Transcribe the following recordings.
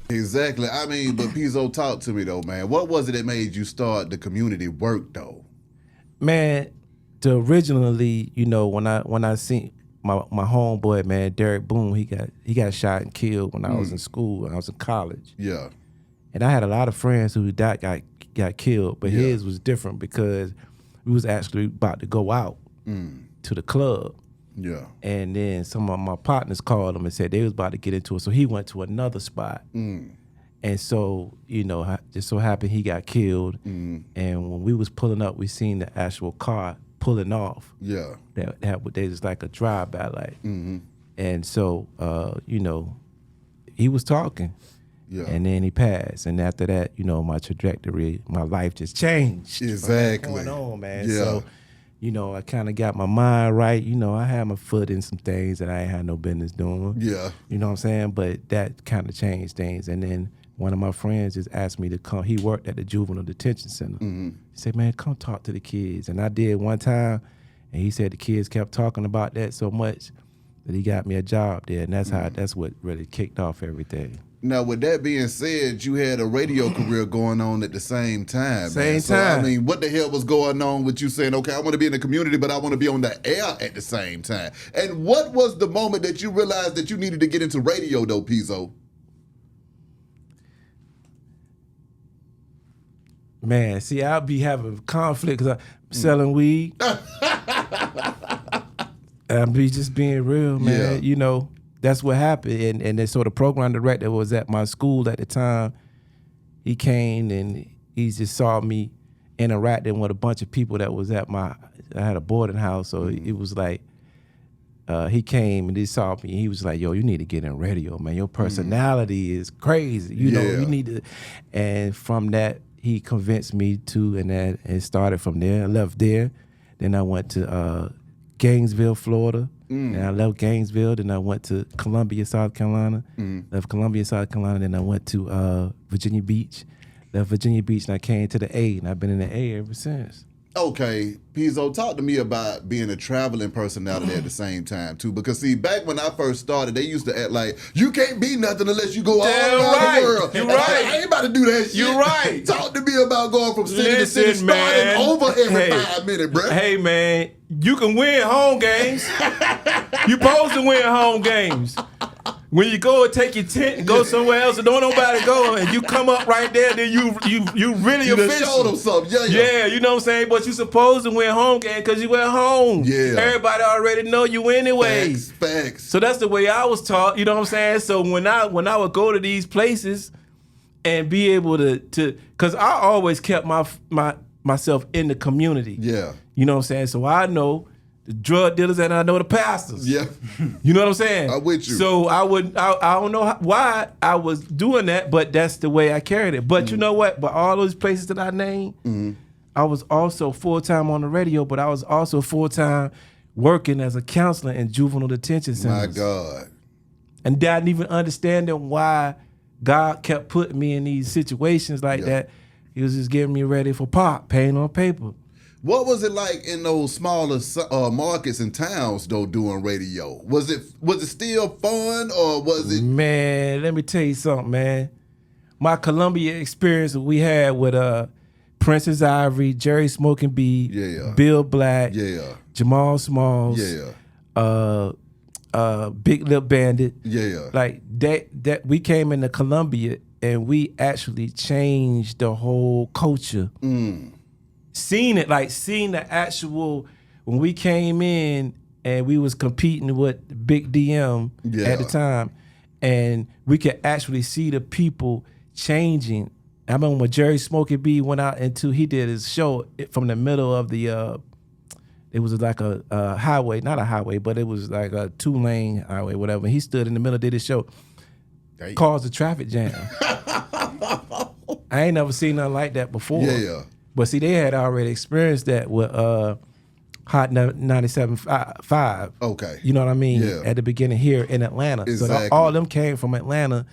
Exactly. I mean, but Pezo, talk to me though, man. What was it that made you start the community work though? Man, originally, when I seen my homeboy, man, Derek Boone, he got shot and killed when I was in school, when I was in college. Yeah. And I had a lot of friends who got killed, but his was different because we was actually about to go out to the club. Yeah. And then some of my partners called him and said they was about to get into it. So he went to another spot. And so, just so happened he got killed. And when we was pulling up, we seen the actual car pulling off. Yeah. They was like a drive-by light. And so, he was talking. Yeah. And then he passed. And after that, my trajectory, my life just changed. Exactly. What's going on, man? Yeah. So, I kind of got my mind right. I had my foot in some things that I ain't had no business doing. Yeah. You know what I'm saying? But that kind of changed things. And then one of my friends just asked me to come. He worked at the juvenile detention center. He said, man, come talk to the kids. And I did one time. And he said the kids kept talking about that so much that he got me a job there. And that's what really kicked off everything. Now, with that being said, you had a radio career going on at the same time. Same So, time. I mean, what the hell was going on with you saying, okay, I want to be in the community, but I want to be on the air at the same time? And what was the moment that you realized that you needed to get into radio, though, Pezo? Man, see, I'll be having conflict because I'm selling weed. I'll be just being real, man. Yeah. That's what happened. And the sort of program director was at my school at the time. He came and he just saw me interacting with a bunch of people that was at I had a boarding house. So it was like, he came and he saw me and he was like, yo, you need to get in radio, man. Your personality is crazy. You need to. And from that, he convinced me to, and it started from there. I left there. Then I went to Gainesville, Florida. And I left Gainesville. Then I went to Columbia, South Carolina. Left Columbia, South Carolina. Then I went to Virginia Beach. Left Virginia Beach and I came to the A, and I've been in the A ever since. Okay, Pezo, talk to me about being a traveling personality at the same time, too. Because, see, back when I first started, they used to act like, you can't be nothing unless you go all around the world. You're And right. I ain't about to do that shit. You're right. Talk to me about going from city to city, Listen, man. starting over every 5 minutes, bro. Hey, man, you can win home games. You supposed to win home games. When you go and take your tent and go somewhere else and don't nobody go, and you come up right there, then you really You done official. showed them something. Yeah, you know what I'm saying? But you supposed to win home game because you at home. Yeah. Everybody already know you anyway. Facts. So that's the way I was taught, you know what I'm saying? So when I would go to these places and be able to because I always kept myself in the community. Yeah. You know what I'm saying? So I know the drug dealers and I know the pastors. Yeah. You know what I'm saying? I'm with you. So I don't know why I was doing that, but that's the way I carried it. But you know what? But all those places that I named, I was also full-time on the radio, but I was also full-time working as a counselor in juvenile detention centers. My God. And didn't even understanding why God kept putting me in these situations like that. He was just getting me ready for pop, pain on paper. What was it like in those smaller markets and towns, though, doing radio? Was it still fun, or was it? Man, let me tell you something, man. My experience we had with Princess Ivory, Jerry Smoking B, Bill Black, Jamal Smalls, Big Lip Bandit. Like that we came into Columbia and we actually changed the whole culture. Seeing the actual, when we came in and we was competing with Big DM at the time, and we could actually see the people changing. I remember when Jerry Smokey B went out he did his show from the middle of the, it was like a highway, not a highway, but it was like a 2-lane highway, whatever. He stood in the middle, did his show, caused a traffic jam. I ain't never seen nothing like that before. But see, they had already experienced that with Hot 97.5. Okay. You know what I mean? Yeah. At the beginning here in Atlanta. Exactly. So all them came from Atlanta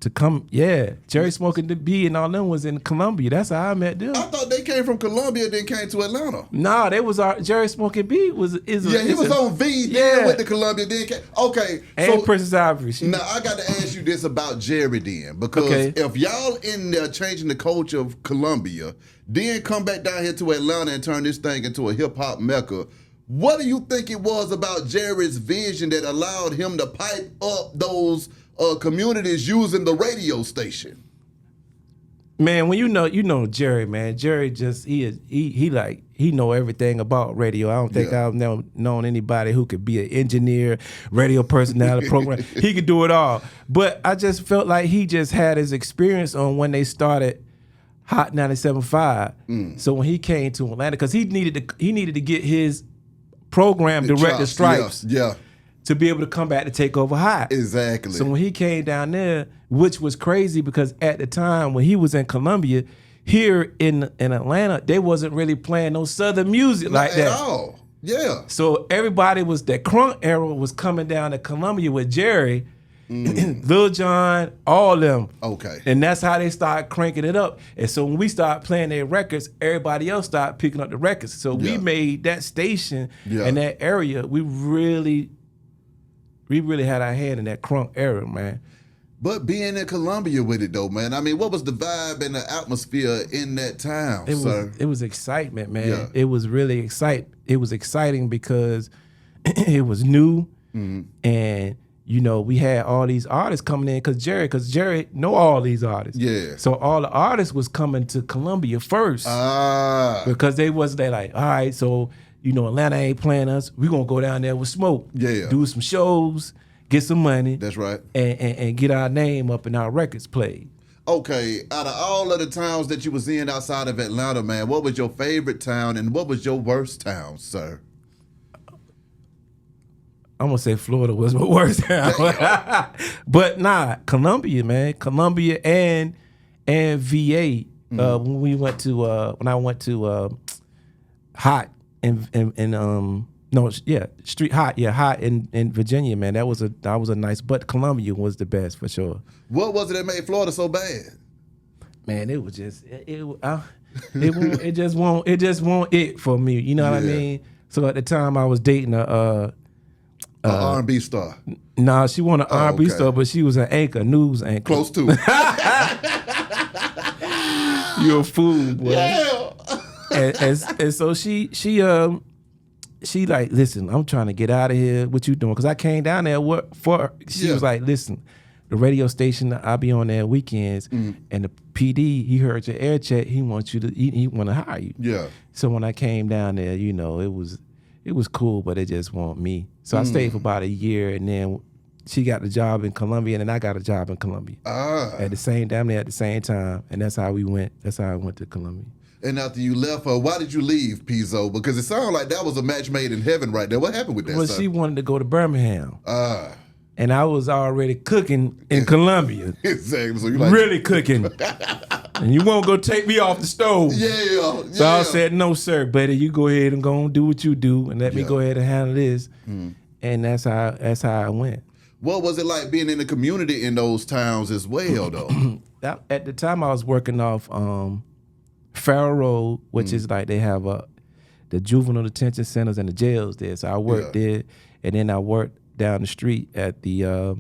to come. Yeah. Jerry Smoking the B and all them was in Columbia. That's how I met them. I thought they came from Columbia, then came to Atlanta. Nah, they was our Jerry Smoking B was He was on V, then went to Columbia, then came. Okay, and Princess Ivory. Now I got to ask you this about Jerry then, because if y'all in there changing the culture of Columbia, then come back down here to Atlanta and turn this thing into a hip hop mecca. What do you think it was about Jerry's vision that allowed him to pipe up those communities using the radio station? Man, when you know Jerry, man. Jerry just he know everything about radio. I don't think I've never known anybody who could be an engineer, radio personality, program. He could do it all. But I just felt like he just had his experience on when they started Hot 97.5. So when he came to Atlanta, because he needed to get his program director stripes. To be able to come back to take over Hot. Exactly. So when he came down there, which was crazy because at the time when he was in Columbia, here in Atlanta, they wasn't really playing no Southern music like that. At all. Yeah. So everybody that crunk era was coming down to Columbia with Jerry, Lil Jon, all them. Okay. And that's how they started cranking it up. And so when we started playing their records, everybody else started picking up the records. So we made that station and that area, we really had our hand in that crunk era, man. But being in Columbia with it though, man. I mean, what was the vibe and the atmosphere in that town, sir? It was excitement, man. Yeah. It was really It was exciting because it was new, and we had all these artists coming in because Jerry know all these artists. Yeah. So all the artists was coming to Columbia first. Because they like, all right, so Atlanta ain't playing us. We gonna go down there with Smoke. Yeah. Do some shows, get some money. That's right. And get our name up and our records played. Okay, out of all of the towns that you was in outside of Atlanta, man, what was your favorite town and what was your worst town, sir? I'm gonna say Florida was my worst town. But nah, Columbia, man. Columbia and VA. When I went to Hot Street Hot in Virginia, man. That was a nice, but Columbia was the best for sure. What was it that made Florida so bad? Man, it was just it just won't it for me. You know what I mean? So at the time I was dating a R&B star. Nah, she wasn't an R&B star, but she was an news anchor. Close to. You're a fool, boy. Yeah. and so she like, listen, I'm trying to get out of here. What you doing? Because I came down there for her. She was like, listen, the radio station, I'll be on there weekends, and the PD, he heard your air check. He wants you to, he want to hire you. Yeah. So when I came down there, it was cool, but it just wasn't me. So I stayed for about a year, and then she got the job in Columbia, and then I got a job in Columbia at the same time, and that's how we went. That's how I went to Columbia. And after you left her, why did you leave, Pezo? Because it sounded like that was a match made in heaven right there. What happened with that? Well, she wanted to go to Birmingham. And I was already cooking in Columbia. Exactly. So you like really cooking. And you won't go take me off the stove. Yeah. So I said, no, sir, buddy, you go ahead and go and do what you do and let me go ahead and handle this. And that's how I went. What was it like being in the community in those towns as well, though? At the time, I was working off Farrow Road, which is like they have the juvenile detention centers and the jails there. So I worked there, and then I worked down the street at the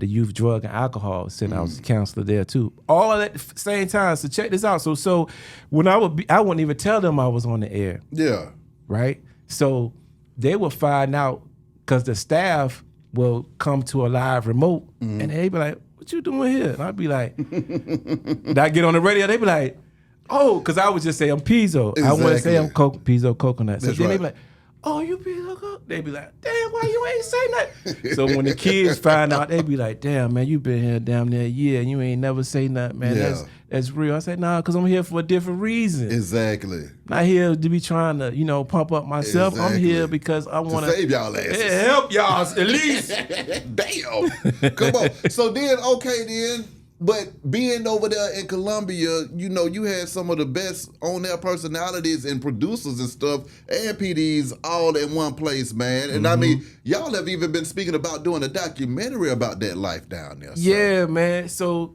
youth drug and alcohol center. I was a counselor there too. All at the same time. So check this out. So when I wouldn't even tell them I was on the air. Yeah. Right. So they would find out because the staff will come to a live remote, and they'd be like, "What you doing here?" And I'd be like, "Did I get on the radio?" They'd be like, "Oh," because I would just say I'm Pezo. Exactly. I wouldn't say I'm Pezo Coconut. So That's then right. they'd be like, "Oh, you Pezo Coconut?" They'd be like, "Damn, why you ain't say nothing?" So when the kids find out, they'd be like, "Damn, man, you been here damn near a year and you ain't never say nothing, man. Yeah. That's real." I said, "Nah, because I'm here for a different reason. Exactly. Not here to be trying to, pump up myself. I'm Exactly. here because I want To save y'all asses. help y'all at least." Damn. Come on. So then, but being over there in Columbia, you had some of the best on-air personalities and producers and stuff and PDs all in one place, man. And I mean, y'all have even been speaking about doing a documentary about that life down there. So. Yeah, man. So,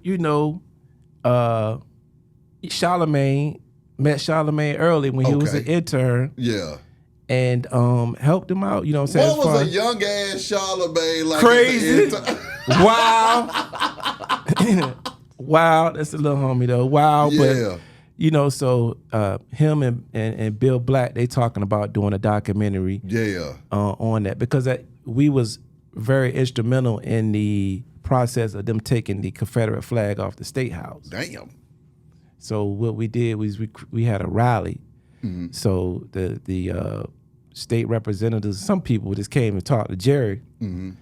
Charlamagne met Charlamagne early when he was an intern. Yeah. And helped him out, you know what I'm saying? What was a young ass Charlamagne like? Crazy. Wow. Wow, that's a little homie though. Wow, but you know, so him and Bill Black, they talking about doing a documentary on that because we was very instrumental in the process of them taking the Confederate flag off the State House. Damn. So what we did was we had a rally. Mm-hmm. So the state representatives, some people just came and talked to Jerry, and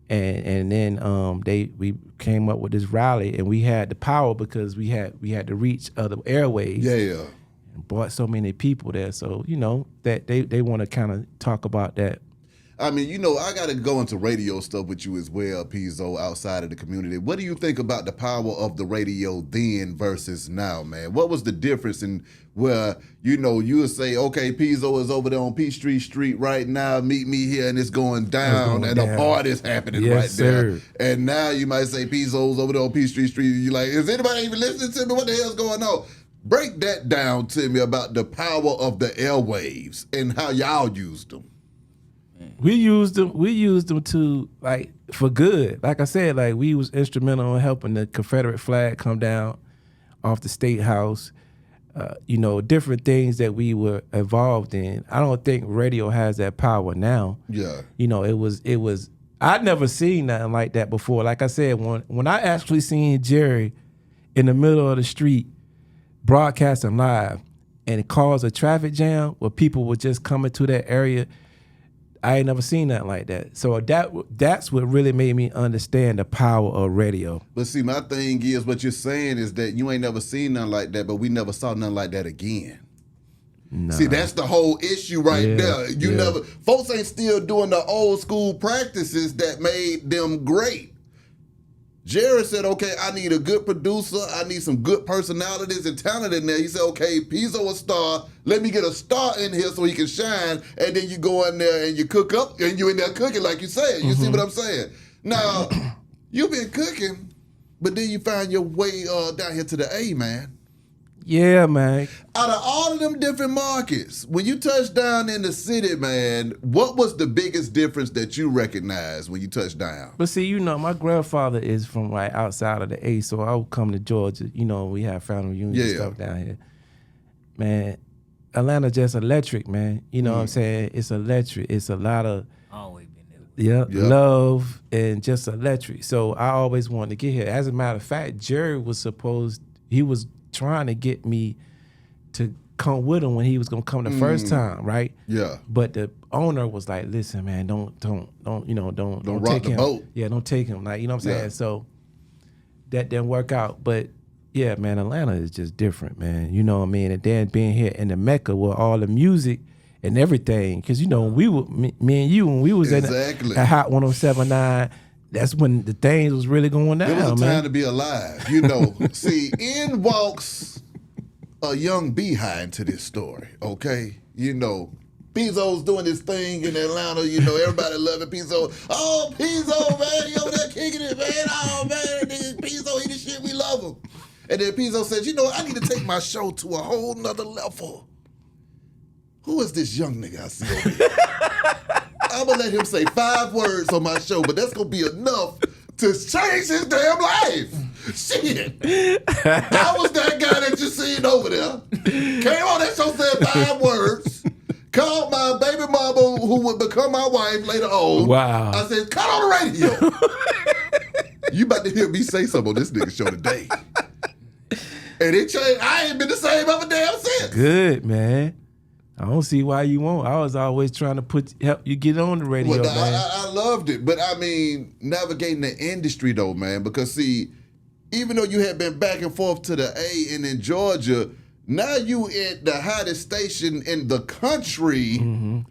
then we came up with this rally, and we had the power because we had to reach other airways. And brought so many people there. So you know that they want to kind of talk about that. I mean, you know, I got to go into radio stuff with you as well, Pezo, outside of the community. What do you think about the power of the radio then versus now, man? What was the difference in where, you know, you would say, okay, Pezo is over there on Peachtree Street right now, meet me here, and it's going down, and a party's happening right there. And now you might say Pezo's over there on Peachtree Street, and you're like, is anybody even listening to me? What the hell's going on? Break that down to me about the power of the airwaves and how y'all used them. We used them to, like, for good. Like I said, like, we was instrumental in helping the Confederate flag come down off the State House. You know, different things that we were involved in. I don't think radio has that power now. Yeah. You know, it was I'd never seen nothing like that before. Like I said, when I actually seen Jerry in the middle of the street broadcasting live and it caused a traffic jam where people were just coming to that area, I ain't never seen nothing like that. So that's what really made me understand the power of radio. But see, my thing is, what you're saying is that you ain't never seen nothing like that, but we never saw nothing like that again. Nah. See, that's the whole issue right there. You never, folks ain't still doing the old school practices that made them great. Jerry said, okay, I need a good producer. I need some good personalities and talent in there. He said, okay, Pezo a star. Let me get a star in here so he can shine. And then you go in there and you cook up and you in there cooking like you said. You see what I'm saying? Now, you've been cooking, but then you find your way down here to the A, man. Yeah, man. Out of all of them different markets, when you touched down in the city, man, what was the biggest difference that you recognized when you touched down? But see, you know, my grandfather is from right outside of the A, so I would come to Georgia. You know, we have family reunions and stuff down here. Man, Atlanta just electric, man. You know what I'm saying? It's electric. It's a lot of love and just electric. So I always wanted to get here. As a matter of fact, Jerry was trying to get me to come with him when he was gonna come the first time, right? Yeah. But the owner was like, "Listen, man, don't rock take the boat. Yeah, don't take him. Like, you know what I'm saying?" So that didn't work out. But yeah, man, Atlanta is just different, man. You know what I mean? And then being here in the Mecca with all the music and everything, because you know we were me and you when we was at Hot 107.9. That's when the things was really going down. It was a time to be alive, you know. See, in walks a young behind to this story, okay? You know, Pezo's doing this thing in Atlanta, you know, everybody loving Pezo. Oh, Pezo, man, he over there kicking it, man. Oh, man, Pezo, he the shit, we love him. And then Pezo says, you know, I need to take my show to a whole nother level. Who is this young nigga I see over here? I'm going to let him say 5 words on my show, but that's going to be enough to change his damn life. Shit. I was that guy that you seen over there. Came on that show, said 5 words. Called my baby mama, who would become my wife later on. Wow. I said, cut on the radio. You about to hear me say something on this nigga show today. And it changed. I ain't been the same ever damn since. Good, man. I don't see why you won't. I was always trying to help you get on the radio, well, man. I loved it. But, I mean, navigating the industry, though, man, because, see, even though you had been back and forth to the A and in Georgia, now you at the hottest station in the country.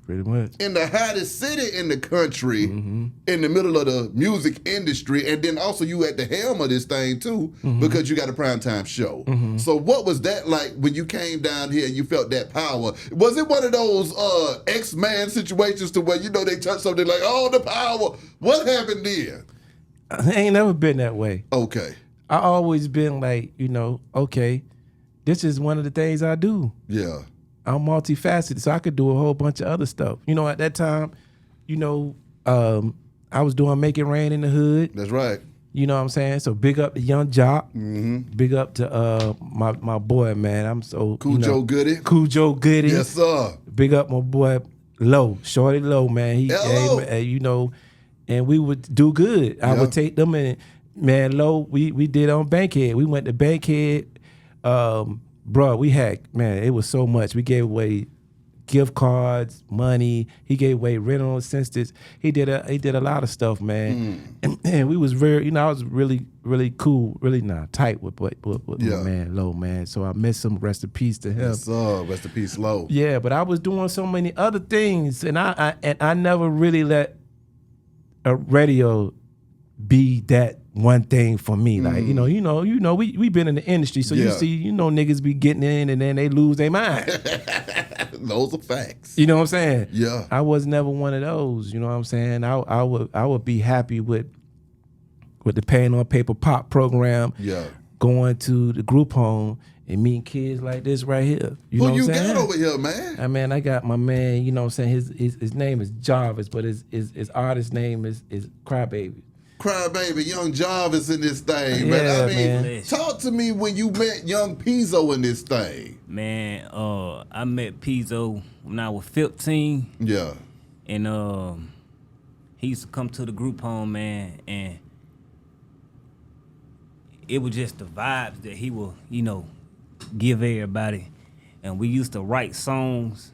Pretty much. In the hottest city in the country, in the middle of the music industry, and then also you at the helm of this thing, too, because you got a primetime show. So what was that like when you came down here and you felt that power? Was it one of those X-Man situations to where, you know, they touch something like, oh, the power? What happened there? I ain't never been that way. Okay. I always been like, you know, okay, this is one of the things I do. Yeah. I'm multifaceted, so I could do a whole bunch of other stuff. You know, at that time, you know, I was doing Make It Rain in the Hood. That's right. You know what I'm saying? So big up to Young Jock. Mm-hmm. Big up to my boy, man. I'm so Cujo Goody. Cujo Goody. Yes, sir. Big up my boy Low, Shawty Low, man. You know, and we would do good. I would take them and man, Low, we did on Bankhead. We went to Bankhead. Bro, we had, man, it was so much. We gave away gift cards, money. He gave away rental assistance. He did a lot of stuff, man. And we was very, you know, I was really, really cool, really tight with my man Low, man. So I miss him. Rest in peace to him. Yes, sir. Rest in peace, Low. Yeah, but I was doing so many other things, and I never really let a radio be that one thing for me. Like, you know, we been in the industry, so you see, you know, niggas be getting in and then they lose their mind. Those are facts. You know what I'm saying? Yeah. I was never one of those, you know what I'm saying? I would be happy with the Pain on Paper Pop program. Yeah. Going to the group home and meeting kids like this right here. You know what I'm saying? Who you got over here, man? I got my man, you know what I'm saying? His name is Jarvis, but his artist name is Crybaby. Crybaby, Young Jarvis in this thing, Yeah, man. I mean, man. talk to me when you met Young Pezo in this thing. Man, I met Pezo when I was 15. Yeah. And he used to come to the group home, man, and it was just the vibes that he would, you know, give everybody. And we used to write songs,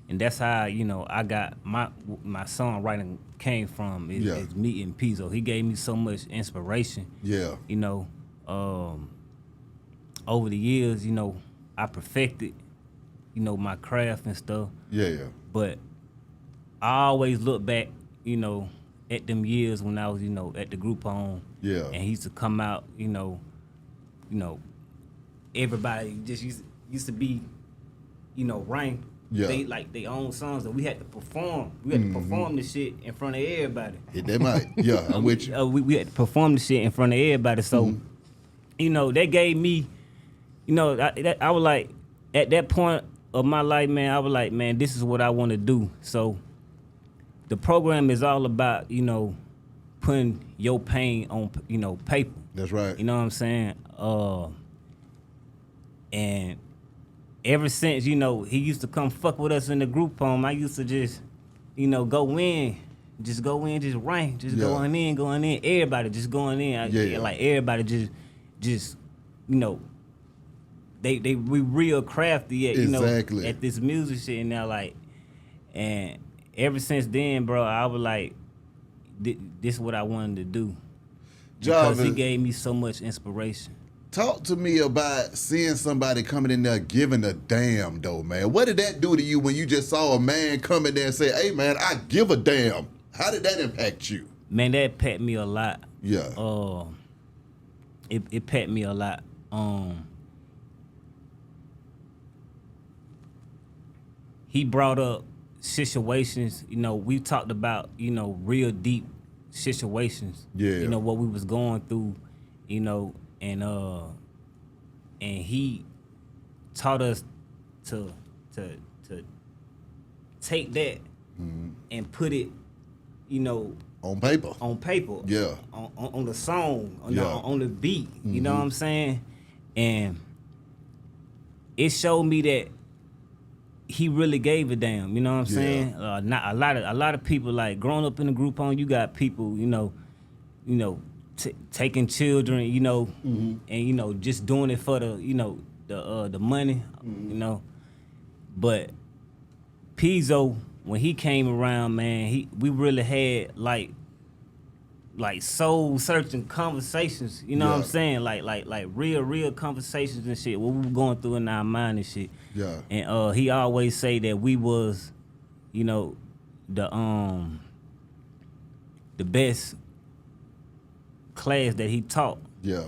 and that's how, you know, I got my songwriting came from is meeting Pezo. He gave me so much inspiration. Yeah. You know, over the years, you know, I perfected, you know, my craft and stuff. Yeah. But I always look back, you know, at them years when I was, you know, at the group home. Yeah. And he used to come out, you know, everybody just used to be, you know, ranked. Yeah. They own songs that we had to perform. We had to perform this shit in front of everybody. Hit that mic. Yeah, I'm with you. We had to perform this shit in front of everybody. So, you know, that gave me, you know, I was like, at that point of my life, man, I was like, man, this is what I want to do. So, the program is all about, you know, putting your pain on, you know, paper. That's right. You know what I'm saying? And ever since, you know, he used to come fuck with us in the group home, I used to just, you know, go in, just rank, going in, everybody just going in. Like everybody just, you know, we real crafty at, you know, at this music shit, and now like, and ever since then, bro, I was like, this is what I wanted to do. Because he gave me so much inspiration. Talk to me about seeing somebody coming in there giving a damn, though, man. What did that do to you when you just saw a man come in there and say, hey, man, I give a damn? How did that impact you? Man, that impacted me a lot. Yeah. It impacted me a lot. He brought up situations, you know, we talked about, you know, real deep situations. Yeah. You know, what we was going through, you know, and he taught us to take that and put it, you know, on paper. Yeah. On the song, on the beat. You know what I'm saying? And it showed me that he really gave a damn. You know what I'm saying? Not a lot of people, like, growing up in the group home, you got people, you know, taking children, you know, and, you know, just doing it for the, you know, the money, you know. But Pezo, when he came around, man, we really had like soul searching conversations, you know what I'm saying? Like real conversations and shit, what we were going through in our mind and shit. Yeah. And he always say that we was, you know, the best class that he taught. Yeah.